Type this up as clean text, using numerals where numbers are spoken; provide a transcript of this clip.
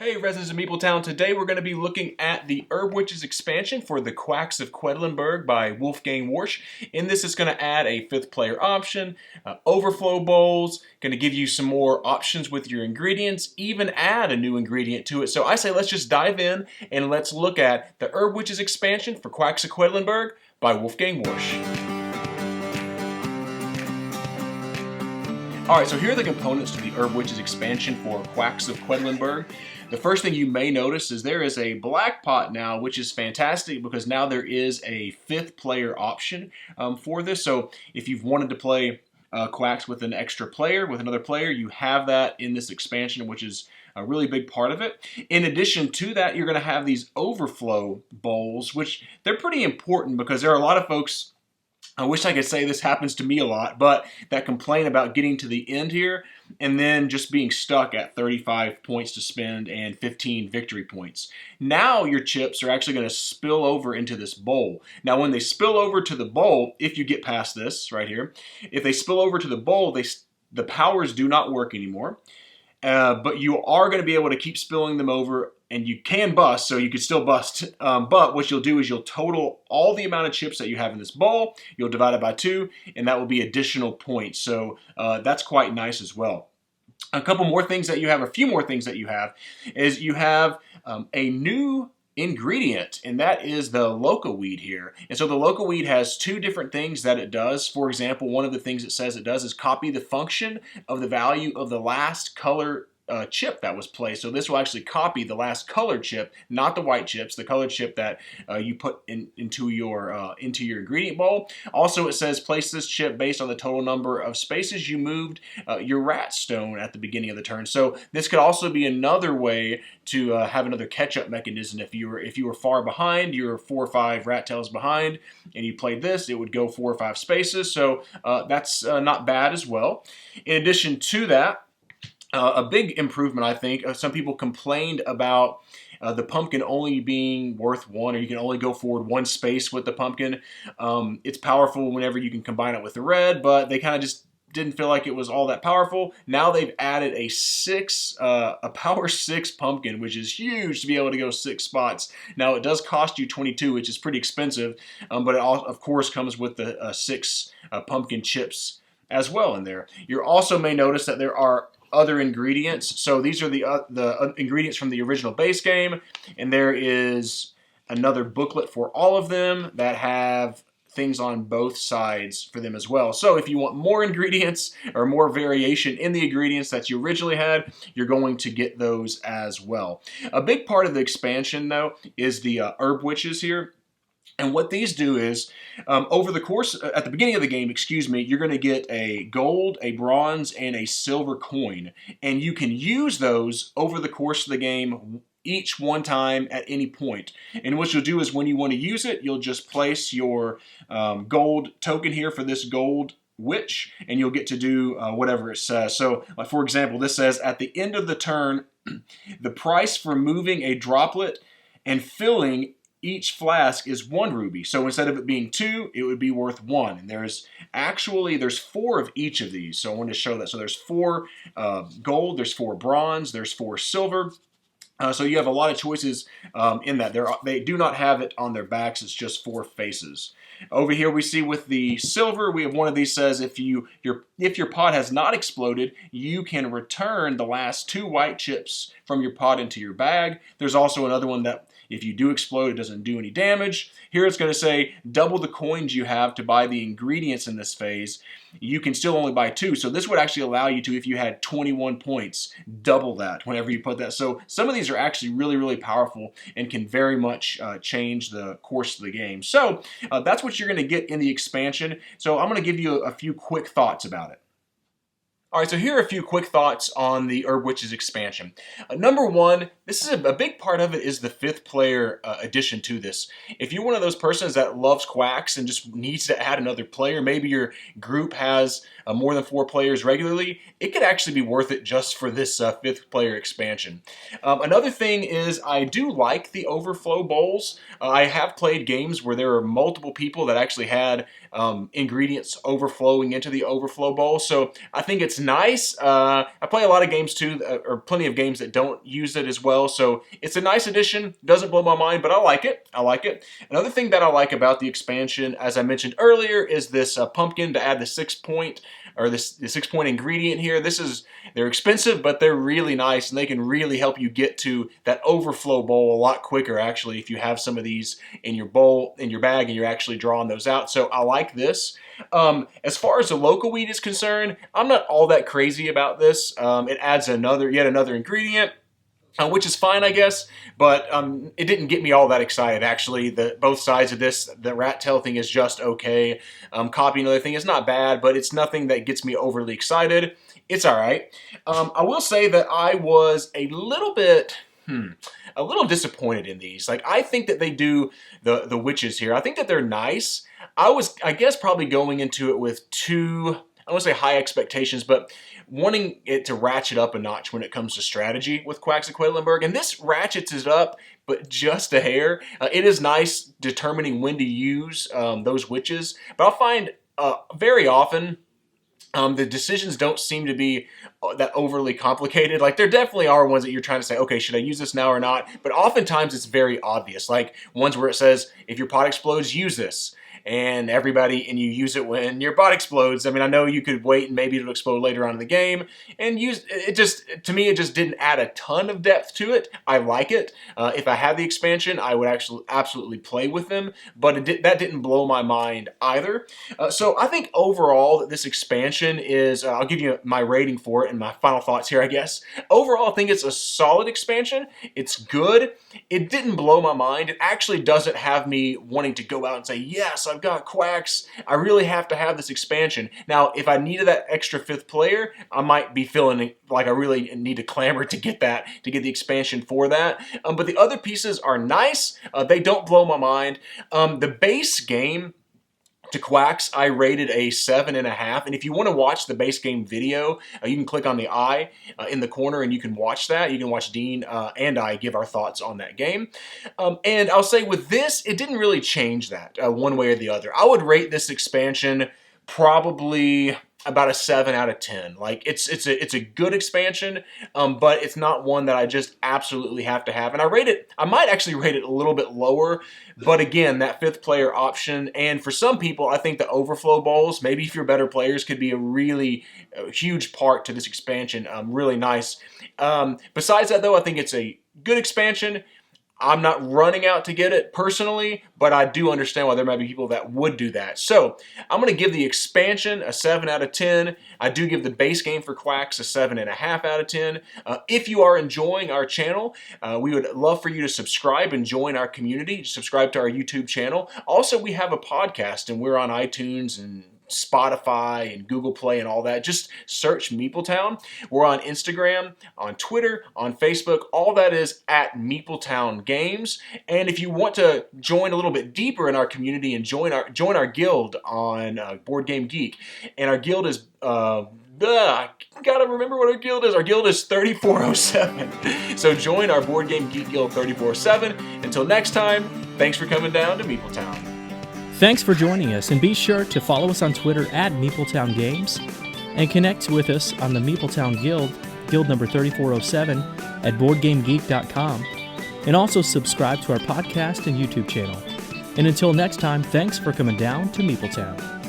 Hey residents of MeepleTown, today we're going to be looking at the Herb Witches expansion for the Quacks of Quedlinburg by Wolfgang Warsch. In this it's going to add a 5th player option, overflow bowls, going to give you some more options with your ingredients, even add a new ingredient to it. So I say let's just dive in and let's look at the Herb Witches expansion for Quacks of Quedlinburg by Wolfgang Warsch. Alright, so here are the components to the Herb Witches expansion for Quacks of Quedlinburg. The first thing you may notice is there is a black pot now, which is fantastic because now there is a 5th player option for this. So if you've wanted to play Quacks with an extra player, with another player, you have that in this expansion, which is a really big part of it. In addition to that, you're going to have these overflow bowls, which they're pretty important because there are a lot of folks, I wish I could say this happens to me a lot, but that complain about getting to the end here and then just being stuck at 35 points to spend and 15 victory points. Now your chips are actually going to spill over into this bowl. Now when they spill over to the bowl, if you get past this right here, if they spill over to the bowl, the powers do not work anymore. But you are going to be able to keep spilling them over, and you can bust, so you could still bust. But what you'll do is you'll total all the amount of chips that you have in this bowl, you'll divide it by 2, and that will be additional points. So that's quite nice as well. A couple more things that you have, a few more things that you have, is you have a new ingredient, and that is the loco weed here. And so the loco weed has 2 different things that it does. For example, one of the things it says it does is copy the function of the value of the last color chip that was placed. So this will actually copy the last colored chip, not the white chips, the colored chip that you put into your ingredient bowl. Also, it says place this chip based on the total number of spaces you moved your rat stone at the beginning of the turn. So this could also be another way to have another catch-up mechanism. If you were far behind, you were 4 or 5 rat tails behind, and you played this, it would go 4 or 5 spaces. So that's not bad as well. In addition to that, a big improvement, I think. Some people complained about the pumpkin only being worth 1, or you can only go forward 1 space with the pumpkin. It's powerful whenever you can combine it with the red, but they kind of just didn't feel like it was all that powerful. Now they've added a power 6 pumpkin, which is huge to be able to go 6 spots. Now it does cost you 22, which is pretty expensive, but it all, of course, comes with the 6 pumpkin chips as well in there. You also may notice that there are other ingredients. So these are the ingredients from the original base game, and there is another booklet for all of them that have things on both sides for them as well. So if you want more ingredients or more variation in the ingredients that you originally had, you're going to get those as well. A big part of the expansion, though, is the Herb Witches here. And what these do is, over the course, at the beginning of the game, you're going to get a gold, a bronze, and a silver coin. And you can use those over the course of the game, each one time at any point. And what you'll do is when you want to use it, you'll just place your gold token here for this gold witch, and you'll get to do whatever it says. So, like for example, this says, at the end of the turn, the price for moving a droplet and filling each flask is 1 ruby. So instead of it being 2, it would be worth 1. And there's 4 of each of these. So I wanted to show that. So there's 4 gold, there's 4 bronze, there's 4 silver. So you have a lot of choices in that. They do not have it on their backs. It's just 4 faces. Over here we see with the silver, we have one of these says if your pot has not exploded, you can return the last 2 white chips from your pot into your bag. There's also another one that if you do explode, it doesn't do any damage. Here it's going to say double the coins you have to buy the ingredients in this phase. You can still only buy 2. So this would actually allow you to, if you had 21 points, double that whenever you put that. So some of these are actually really, really powerful and can very much change the course of the game. So that's what you're going to get in the expansion. So I'm going to give you a few quick thoughts about it. Alright, so here are a few quick thoughts on the Herb Witches expansion. Number 1, this is a big part of it is the 5th player addition to this. If you're one of those persons that loves Quacks and just needs to add another player, maybe your group has more than 4 players regularly, it could actually be worth it just for this 5th player expansion. Another thing is I do like the overflow bowls. I have played games where there are multiple people that actually had ingredients overflowing into the overflow bowl, so I think it's nice. I play a lot of games too, or plenty of games that don't use it as well. So it's a nice addition. Doesn't blow my mind, but I like it. I like it. Another thing that I like about the expansion, as I mentioned earlier, is this pumpkin to add the 6-point or the 6-point ingredient here. They're expensive, but they're really nice, and they can really help you get to that overflow bowl a lot quicker, actually, if you have some of these in your bowl, in your bag, and you're actually drawing those out. So I like this. As far as the local wheat is concerned, I'm not all that crazy about this. It adds yet another ingredient. Which is fine, I guess, but it didn't get me all that excited, actually. Both sides of this, the rat tail thing is just okay. Copy another thing is not bad, but it's nothing that gets me overly excited. It's all right. I will say that I was a little disappointed in these. Like, I think that they do the witches here. I think that they're nice. I guess, probably going into it with I won't say high expectations, but wanting it to ratchet up a notch when it comes to strategy with Quacks of Quedlinburg. And this ratchets it up, but just a hair. It is nice determining when to use those witches. But I'll find very often the decisions don't seem to be that overly complicated. Like, there definitely are ones that you're trying to say, okay, should I use this now or not? But oftentimes it's very obvious. Like ones where it says, if your pot explodes, use this. And you use it when your bot explodes. I mean, I know you could wait and maybe it'll explode later on in the game and use it. To me, it just didn't add a ton of depth to it. I like it. If I had the expansion, I would actually absolutely play with them, but that didn't blow my mind either. So I think overall that this expansion is, I'll give you my rating for it and my final thoughts here, I guess. Overall, I think it's a solid expansion. It's good. It didn't blow my mind. It actually doesn't have me wanting to go out and say, yes, I've got Quacks. I really have to have this expansion. Now, if I needed that extra 5th player, I might be feeling like I really need to clamor to get the expansion for that. But the other pieces are nice. They don't blow my mind. The base game to Quacks, I rated a 7.5. And if you want to watch the base game video, you can click on the eye in the corner and you can watch that. You can watch Dean and I give our thoughts on that game. And I'll say with this, it didn't really change that one way or the other. I would rate this expansion probably about a 7 out of 10. Like, it's a good expansion, but it's not one that I just absolutely have to have. And I might actually rate it a little bit lower, but again, that 5th player option, and for some people, I think the overflow bowls, maybe if you're better players, could be a really huge part to this expansion. Really nice. Besides that, though, I think it's a good expansion. I'm not running out to get it personally, but I do understand why there might be people that would do that. So I'm going to give the expansion a 7 out of 10. I do give the base game for Quacks a 7.5 out of 10. If you are enjoying our channel, we would love for you to subscribe and join our community. Subscribe to our YouTube channel. Also, we have a podcast, and we're on iTunes and Spotify and Google Play and all that. Just search MeepleTown. We're on Instagram, on Twitter, on Facebook. All that is at MeepleTown Games. And if you want to join a little bit deeper in our community and join our guild on Board Game Geek, and our guild is I gotta remember what our guild is. Our guild is 3407. So join our Board Game Geek Guild 3407. Until next time, thanks for coming down to MeepleTown. Thanks for joining us, and be sure to follow us on Twitter at MeepleTown Games, and connect with us on the MeepleTown Guild, Guild number 3407, at BoardGameGeek.com, and also subscribe to our podcast and YouTube channel. And until next time, thanks for coming down to MeepleTown.